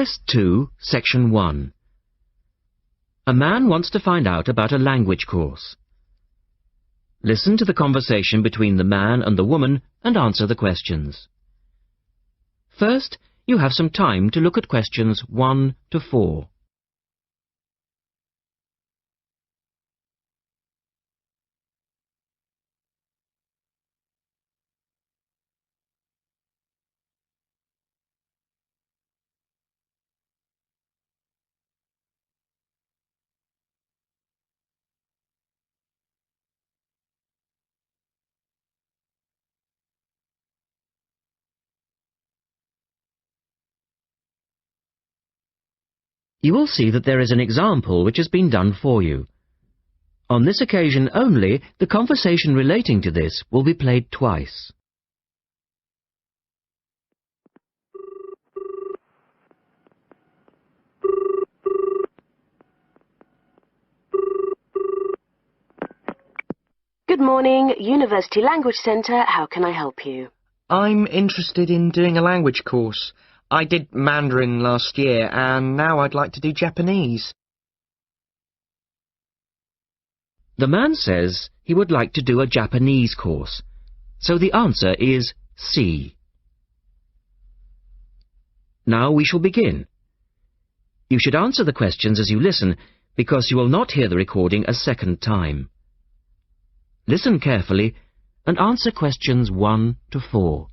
Test 2, Section 1. A man wants to find out about a language course. Listen to the conversation between the man and the woman and answer the questions. First, you have some time to look at questions 1 to 4. You will see that there is an example which has been done for you. On this occasion only, the conversation relating to this will be played twice. Good morning, University Language Centre. How can I help you? I'm interested in doing a language course. I did Mandarin last year, and now I'd like to do Japanese. The man says he would like to do a Japanese course, so the answer is C. Now we shall begin. You should answer the questions as you listen, because you will not hear the recording a second time. Listen carefully and answer questions 1 to 4.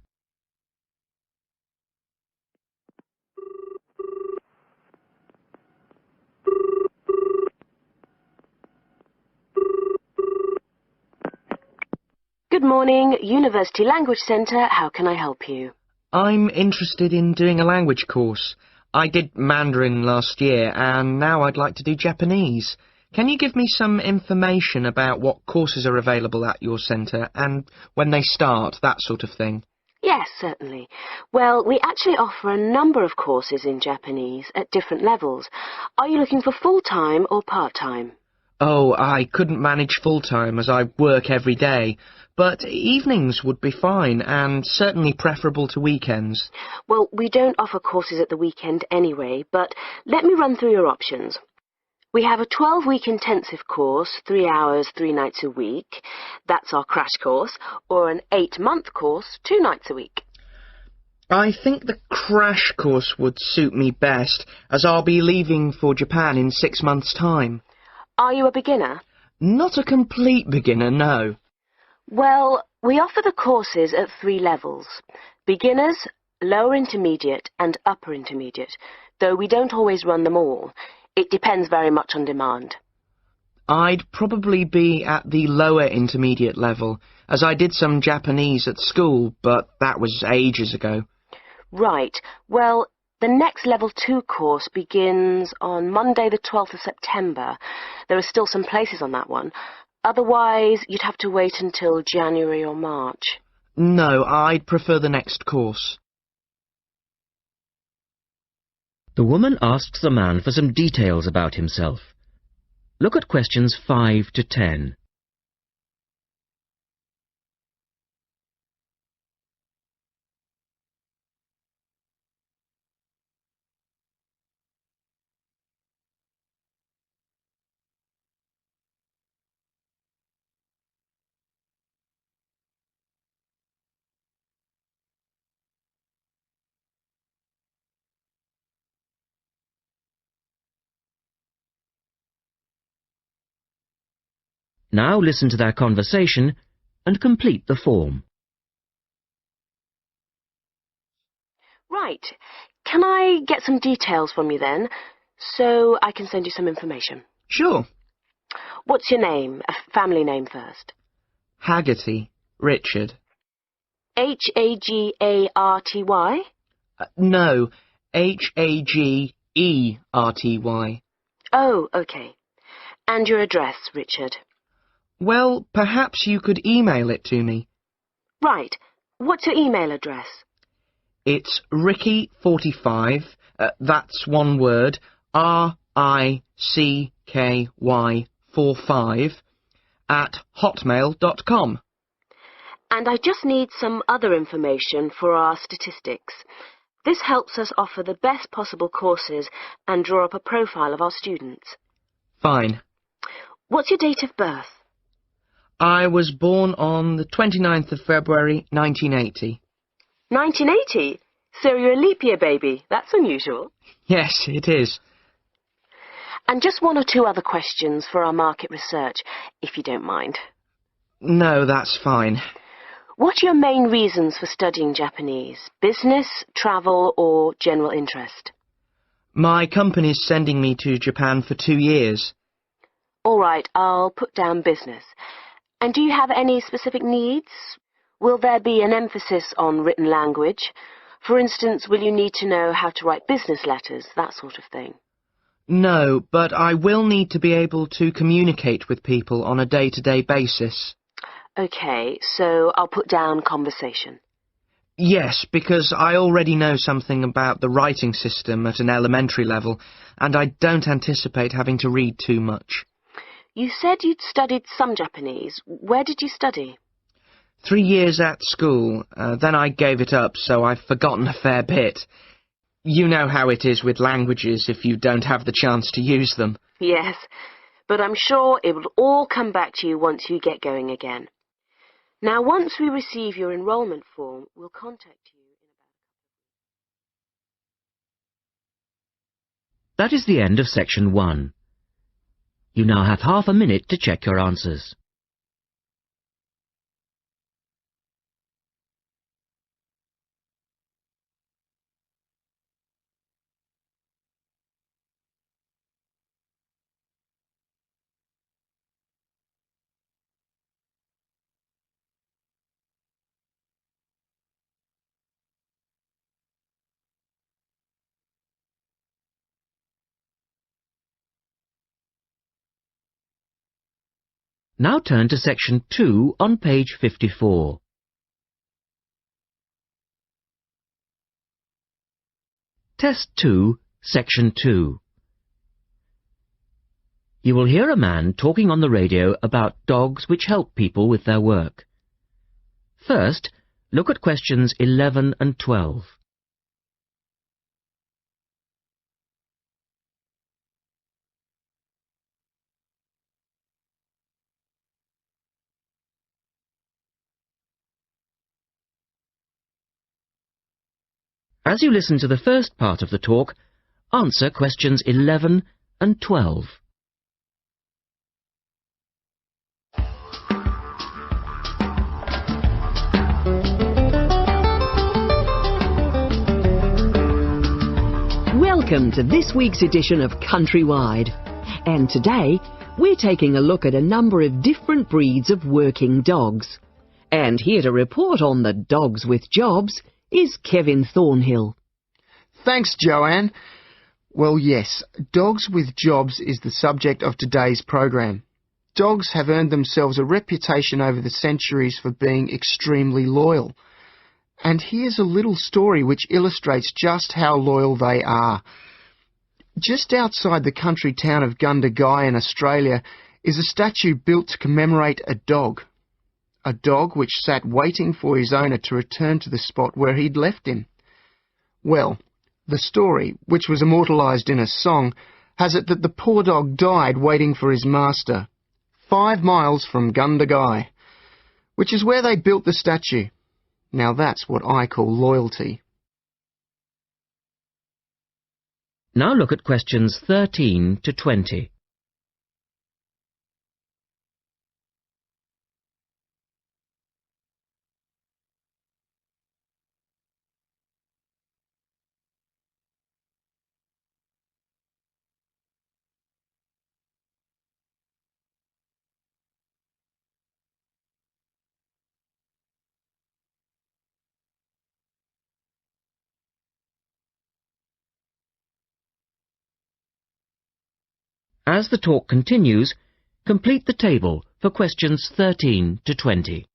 Good morning, University Language Centre. How can I help you? I'm interested in doing a language course. I did Mandarin last year, and now I'd like to do Japanese. Can you give me some information about what courses are available at your centre and when they start, that sort of thing? Yes, certainly. Well, we actually offer a number of courses in Japanese at different levels. Are you looking for full-time or part-time? Oh, I couldn't manage full-time as I work every day, but evenings would be fine and certainly preferable to weekends. Well, we don't offer courses at the weekend anyway, but let me run through your options. We have a 12-week intensive course, 3 hours, 3 nights a week. That's our crash course. Or an 8-month course, 2 nights a week. I think the crash course would suit me best, as I'll be leaving for Japan in 6 months' time. Are you a beginner? Not a complete beginner, no. Well, we offer the courses at 3 levels. Beginners, lower intermediate and upper intermediate, though we don't always run them all. It depends very much on demand. I'd probably be at the lower intermediate level, as I did some Japanese at school, but that was ages ago. Right. Well, the next Level 2 course begins on Monday the 12th of September. There are still some places on that one. Otherwise, you'd have to wait until January or March. No, I'd prefer the next course. The woman asks the man for some details about himself. Look at questions 5 to 10. Now listen to their conversation and complete the form. Right. Can I get some details from you then, so I can send you some information? Sure. What's your name? A family name first. Haggerty. Richard. Hagarty? No, Hagerty. Oh, okay. And your address, Richard? Well, perhaps you could email it to me. Right. What's your email address? It's Ricky45, that's one word, RICKY45, at hotmail.com. And I just need some other information for our statistics. This helps us offer the best possible courses and draw up a profile of our students. Fine. What's your date of birth? I was born on the 29th of February, 1980. 1980? So you're a leap year baby. That's unusual. Yes, it is. And just one or two other questions for our market research, if you don't mind. No, that's fine. What are your main reasons for studying Japanese? Business, travel, or general interest? My company's sending me to Japan for 2 years. All right, I'll put down business. And do you have any specific needs? Will there be an emphasis on written language? For instance, will you need to know how to write business letters, that sort of thing? No, but I will need to be able to communicate with people on a day-to-day basis. OK, so I'll put down conversation. Yes, because I already know something about the writing system at an elementary level, and I don't anticipate having to read too much. You said you'd studied some Japanese. Where did you study? 3 years at school, then I gave it up, so I've forgotten a fair bit. You know how it is with languages if you don't have the chance to use them. Yes, but I'm sure it will all come back to you once you get going again. Now, once we receive your enrolment form, we'll contact you in about... That is the end of section 1. You now have half a minute to check your answers. Now turn to section 2 on page 54. Test 2, section 2. You will hear a man talking on the radio about dogs which help people with their work. First, look at questions 11 and 12. As you listen to the first part of the talk, answer questions 11 and 12. Welcome to this week's edition of Countrywide. And today, we're taking a look at a number of different breeds of working dogs. And here to report on the dogs with jobs is Kevin Thornhill. Thanks, Joanne. Well, yes, dogs with jobs is the subject of today's program. Dogs have earned themselves a reputation over the centuries for being extremely loyal. And here's a little story which illustrates just how loyal they are. Just outside the country town of Gundagai in Australia is a statue built to commemorate a dog. A dog which sat waiting for his owner to return to the spot where he'd left him. Well, the story, which was immortalised in a song, has it that the poor dog died waiting for his master, 5 miles from Gundagai, which is where they built the statue. Now that's what I call loyalty. Now look at questions 13 to 20. As the talk continues, complete the table for questions 13 to 20.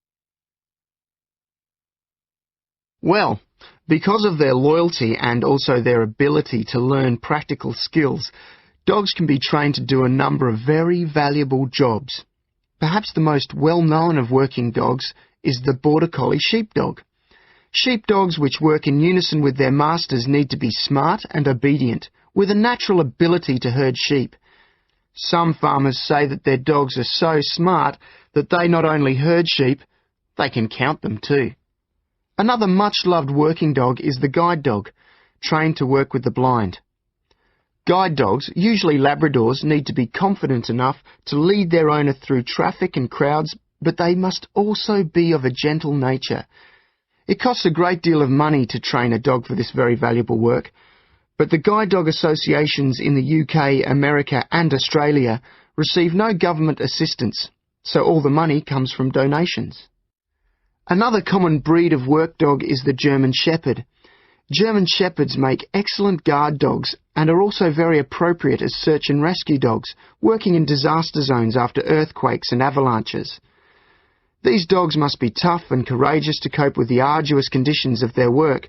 Well, because of their loyalty and also their ability to learn practical skills, dogs can be trained to do a number of very valuable jobs. Perhaps the most well-known of working dogs is the Border Collie sheepdog. Sheepdogs which work in unison with their masters need to be smart and obedient, with a natural ability to herd sheep. Some farmers say that their dogs are so smart that they not only herd sheep, they can count them too. Another much-loved working dog is the guide dog, trained to work with the blind. Guide dogs, usually Labradors, need to be confident enough to lead their owner through traffic and crowds, but they must also be of a gentle nature. It costs a great deal of money to train a dog for this very valuable work, but the guide dog associations in the UK, America and Australia receive no government assistance, so all the money comes from donations. Another common breed of work dog is the German Shepherd. German Shepherds make excellent guard dogs and are also very appropriate as search and rescue dogs, working in disaster zones after earthquakes and avalanches. These dogs must be tough and courageous to cope with the arduous conditions of their work,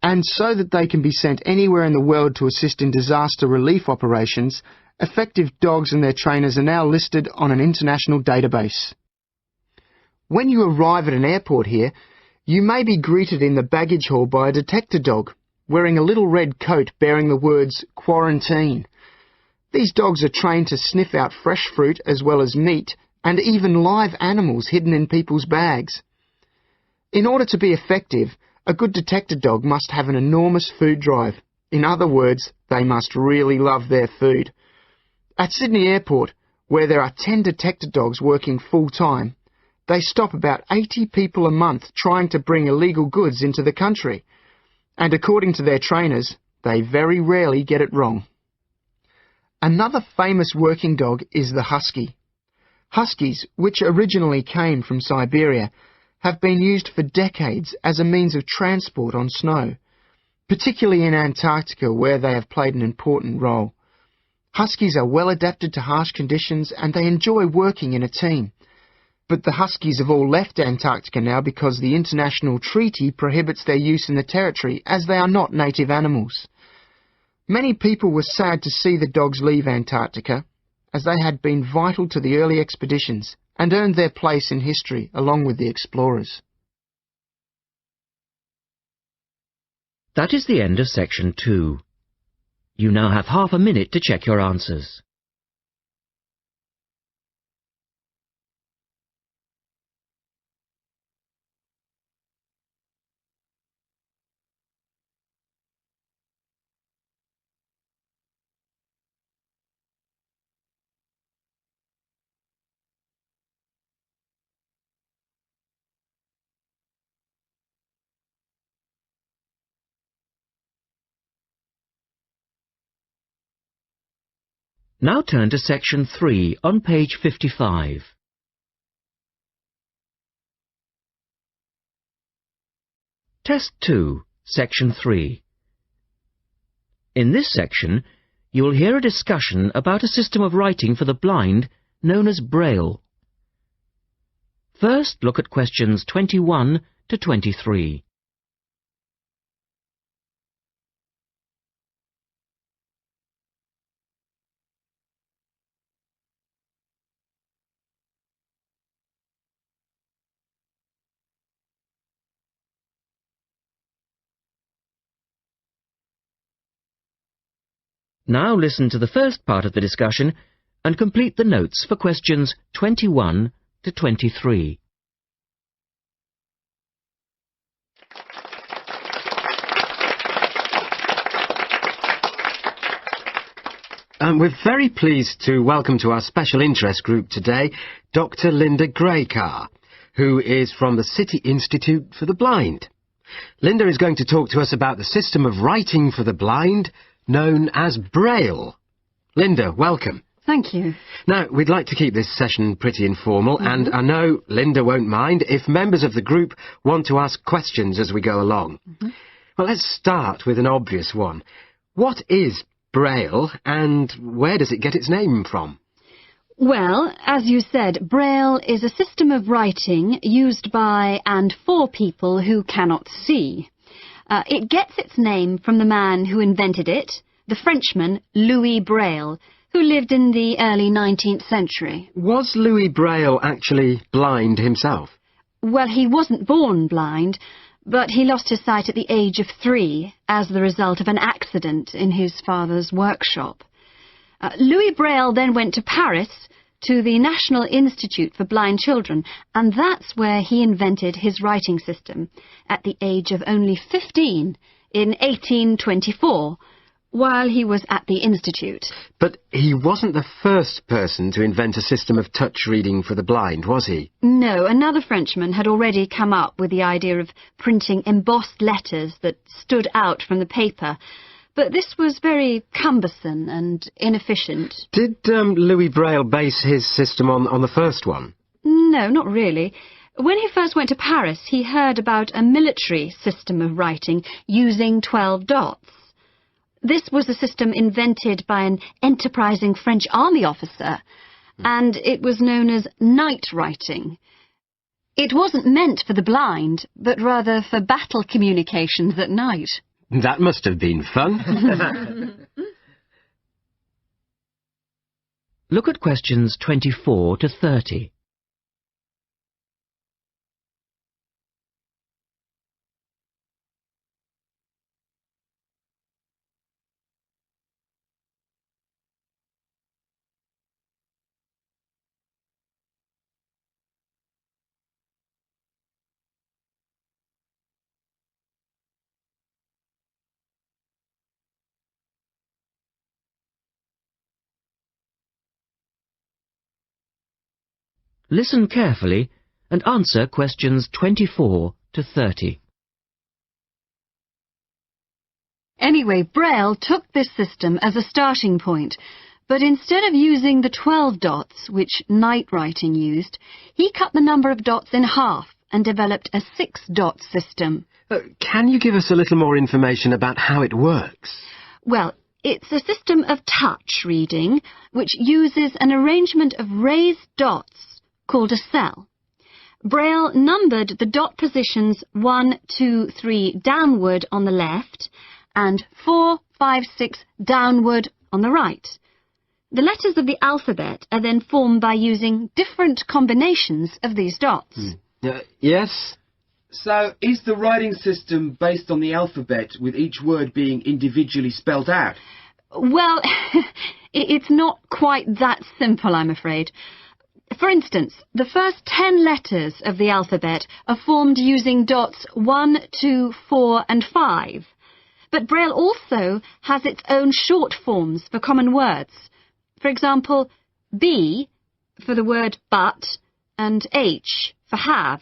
and so that they can be sent anywhere in the world to assist in disaster relief operations, effective dogs and their trainers are now listed on an international database. When you arrive at an airport here, you may be greeted in the baggage hall by a detector dog, wearing a little red coat bearing the words "Quarantine." These dogs are trained to sniff out fresh fruit as well as meat, and even live animals hidden in people's bags. In order to be effective, a good detector dog must have an enormous food drive. In other words, they must really love their food. At Sydney Airport, where there are 10 detector dogs working full-time, they stop about 80 people a month trying to bring illegal goods into the country. And according to their trainers, they very rarely get it wrong. Another famous working dog is the husky. Huskies, which originally came from Siberia, have been used for decades as a means of transport on snow, particularly in Antarctica where they have played an important role. Huskies are well adapted to harsh conditions and they enjoy working in a team. But the huskies have all left Antarctica now because the international treaty prohibits their use in the territory as they are not native animals. Many people were sad to see the dogs leave Antarctica, as they had been vital to the early expeditions and earned their place in history along with the explorers. That is the end of section 2. You now have half a minute to check your answers. Now turn to section 3 on page 55. Test 2, section 3. In this section, you will hear a discussion about a system of writing for the blind known as Braille. First, look at questions 21 to 23. Now listen to the first part of the discussion and complete the notes for questions 21 to 23. We're very pleased to welcome to our special interest group today Dr. Linda Graycar, who is from the City Institute for the Blind. Linda is going to talk to us about the system of writing for the blind known as Braille. Linda, welcome. Thank you. Now, we'd like to keep this session pretty informal, and I know Linda won't mind if members of the group want to ask questions as we go along. Well, let's start with an obvious one. What is Braille, and where does it get its name from? Well, as you said, Braille is a system of writing used by and for people who cannot see. It gets its name from the man who invented it, the Frenchman Louis Braille, who lived in the early 19th century. Was Louis Braille actually blind himself? Well, he wasn't born blind, but he lost his sight at the age of 3 as the result of an accident in his father's workshop. Louis Braille then went to Paris to the National Institute for Blind Children, and that's where he invented his writing system at the age of only 15 in 1824, while he was at the Institute. But he wasn't the first person to invent a system of touch reading for the blind, was he? No, another Frenchman had already come up with the idea of printing embossed letters that stood out from the paper, but this was very cumbersome and inefficient. Did Louis Braille base his system on the first one? No, not really. When he first went to Paris, he heard about a military system of writing using 12 dots. This was a system invented by an enterprising French army officer, and it was known as night writing. It wasn't meant for the blind, but rather for battle communications at night. That must have been fun. Look at questions 24 to 30. Listen carefully and answer questions 24 to 30. Anyway, Braille took this system as a starting point, but instead of using the 12 dots, which night writing used, he cut the number of dots in half and developed a 6-dot system. Can you give us a little more information about how it works? Well, it's a system of touch reading, which uses an arrangement of raised dots called a cell. Braille numbered the dot positions 1, 2, 3 downward on the left and 4, 5, 6 downward on the right. The letters of the alphabet are then formed by using different combinations of these dots. Yes? So, is the writing system based on the alphabet, with each word being individually spelled out? Well, it's not quite that simple, I'm afraid. For instance, the first 10 letters of the alphabet are formed using dots 1, 2, 4 and 5. But Braille also has its own short forms for common words. For example, B for the word but and H for have.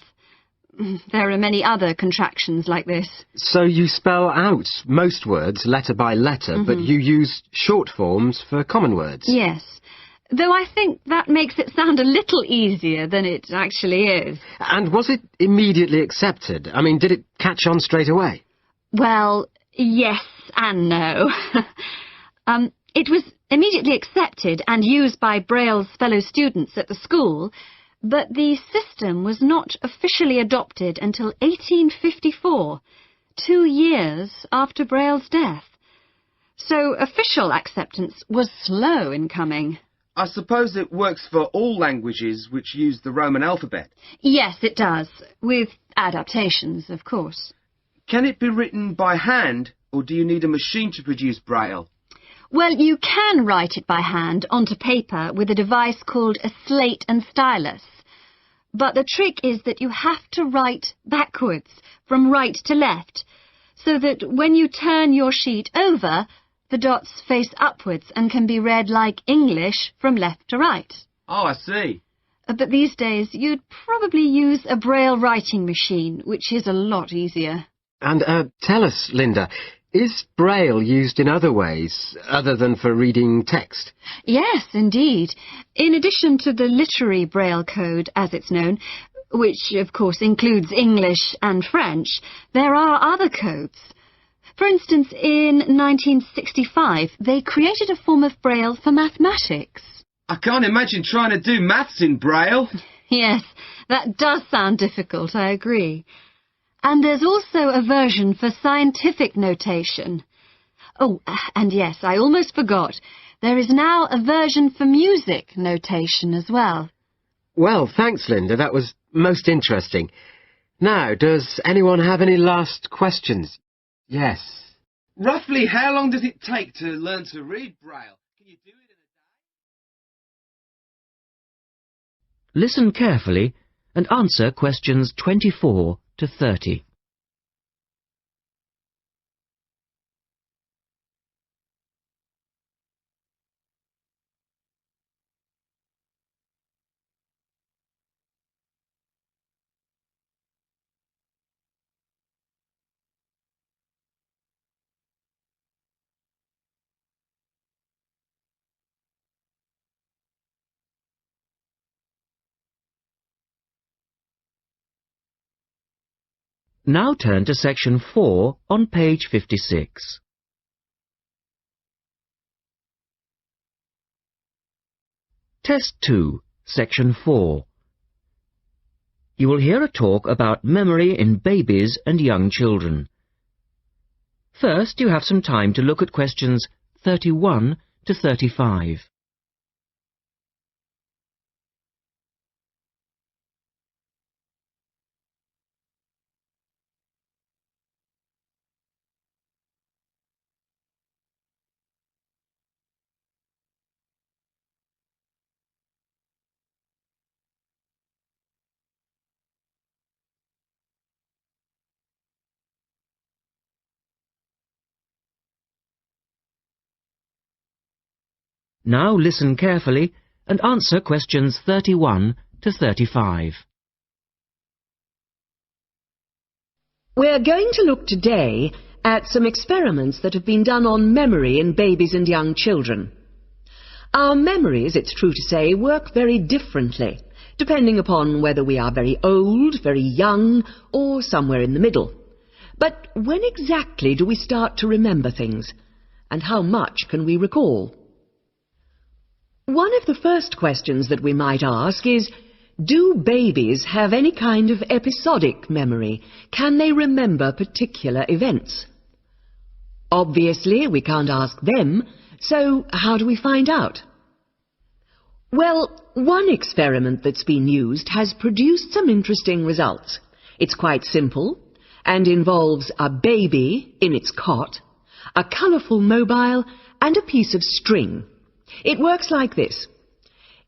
There are many other contractions like this. So you spell out most words letter by letter, but you use short forms for common words? Yes. Though I think that makes it sound a little easier than it actually is. And was it immediately accepted? I mean, did it catch on straight away? Well, yes and no. It was immediately accepted and used by Braille's fellow students at the school, but the system was not officially adopted until 1854, 2 years after Braille's death. So official acceptance was slow in coming. I suppose it works for all languages which use the Roman alphabet. Yes, it does, with adaptations, of course. Can it be written by hand, or do you need a machine to produce Braille? Well, you can write it by hand onto paper with a device called a slate and stylus. But the trick is that you have to write backwards, from right to left, so that when you turn your sheet over, the dots face upwards and can be read like English from left to right. Oh, I see. But these days you'd probably use a Braille writing machine, which is a lot easier. And tell us, Linda, is Braille used in other ways, other than for reading text? Yes, indeed. In addition to the literary Braille code, as it's known, which of course includes English and French, there are other codes. For instance, in 1965, they created a form of Braille for mathematics. I can't imagine trying to do maths in Braille. Yes, that does sound difficult, I agree. And there's also a version for scientific notation. Oh, and yes, I almost forgot. There is now a version for music notation as well. Well, thanks, Linda. That was most interesting. Now, does anyone have any last questions? Yes. Roughly how long does it take to learn to read Braille? Can you do it in a day? Listen carefully and answer questions 24 to 30. Now turn to section 4 on page 56. Test 2, section 4. You will hear a talk about memory in babies and young children. First, you have some time to look at questions 31 to 35. Now listen carefully and answer questions 31 to 35. We're going to look today at some experiments that have been done on memory in babies and young children. Our memories, it's true to say, work very differently, depending upon whether we are very old, very young, or somewhere in the middle. But when exactly do we start to remember things? And how much can we recall? One of the first questions that we might ask is, do babies have any kind of episodic memory? Can they remember particular events? Obviously, we can't ask them, so how do we find out? Well, one experiment that's been used has produced some interesting results. It's quite simple and involves a baby in its cot, a colourful mobile, and a piece of string. It works like this.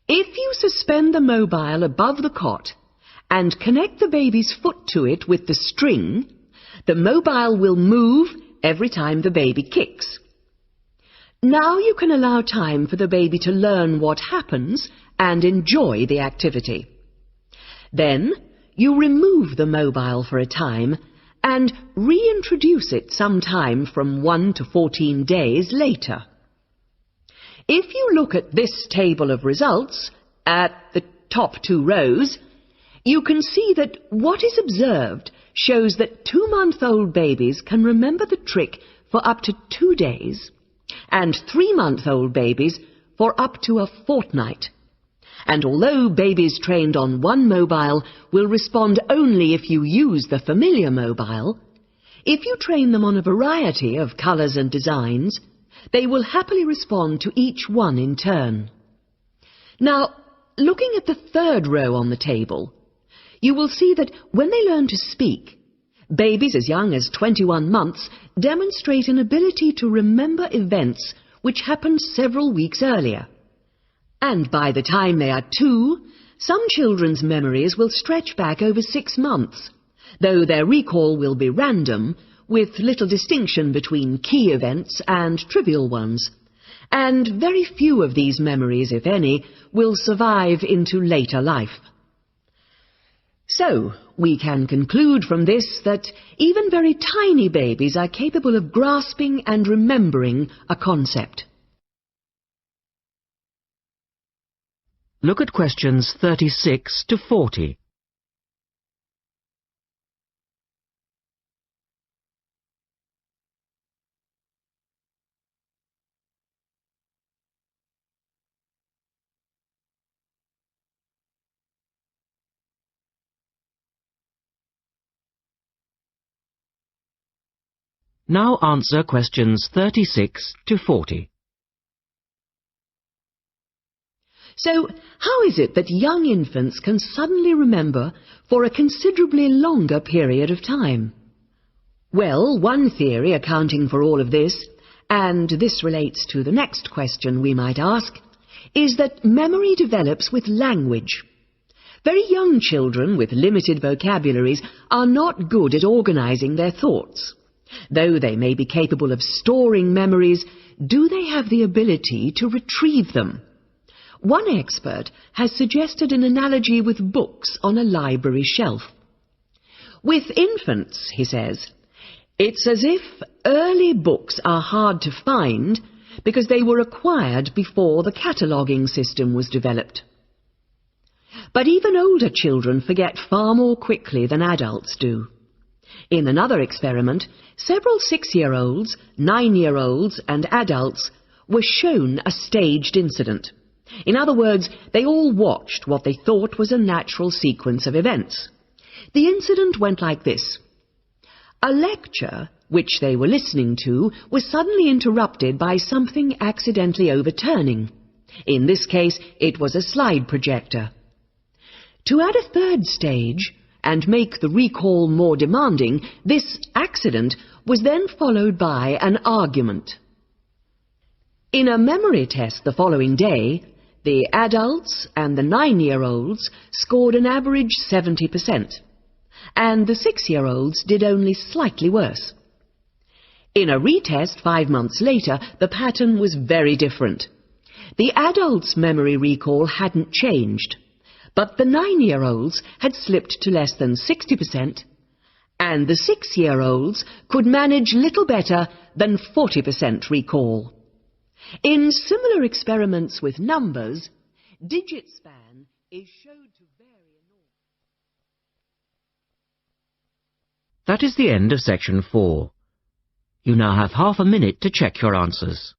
If you suspend the mobile above the cot and connect the baby's foot to it with the string, the mobile will move every time the baby kicks. Now you can allow time for the baby to learn what happens and enjoy the activity. Then you remove the mobile for a time and reintroduce it sometime from 1 to 14 days later. If you look at this table of results, at the top 2 rows, you can see that what is observed shows that 2-month-old babies can remember the trick for up to 2 days, and 3-month-old babies for up to a fortnight. And although babies trained on one mobile will respond only if you use the familiar mobile, if you train them on a variety of colours and designs, they will happily respond to each one in turn. Now, looking at the 3rd row on the table, you will see that when they learn to speak, babies as young as 21 months demonstrate an ability to remember events which happened several weeks earlier. And by the time they are 2, some children's memories will stretch back over 6 months, though their recall will be random, with little distinction between key events and trivial ones, and very few of these memories, if any, will survive into later life. So, we can conclude from this that even very tiny babies are capable of grasping and remembering a concept. Look at questions 36 to 40. Now answer questions 36 to 40. So, how is it that young infants can suddenly remember for a considerably longer period of time? Well, one theory accounting for all of this, and this relates to the next question we might ask, is that memory develops with language. Very young children with limited vocabularies are not good at organizing their thoughts. Though they may be capable of storing memories, do they have the ability to retrieve them? One expert has suggested an analogy with books on a library shelf. With infants, he says, it's as if early books are hard to find because they were acquired before the cataloguing system was developed. But even older children forget far more quickly than adults do. In another experiment, several 6-year-olds, 9-year-olds and adults were shown a staged incident. In other words, they all watched what they thought was a natural sequence of events. The incident went like this. A lecture, which they were listening to, was suddenly interrupted by something accidentally overturning. In this case, it was a slide projector. To add a third stage, and make the recall more demanding, this accident was then followed by an argument. In a memory test the following day, the adults and the 9-year-olds scored an average 70%, and the 6-year-olds did only slightly worse. In a retest 5 months later, the pattern was very different. The adults' memory recall hadn't changed, but the 9-year-olds had slipped to less than 60%, and the 6-year-olds could manage little better than 40% recall. In similar experiments with numbers, digit span is shown to vary enormously. That is the end of section 4. You now have half a minute to check your answers.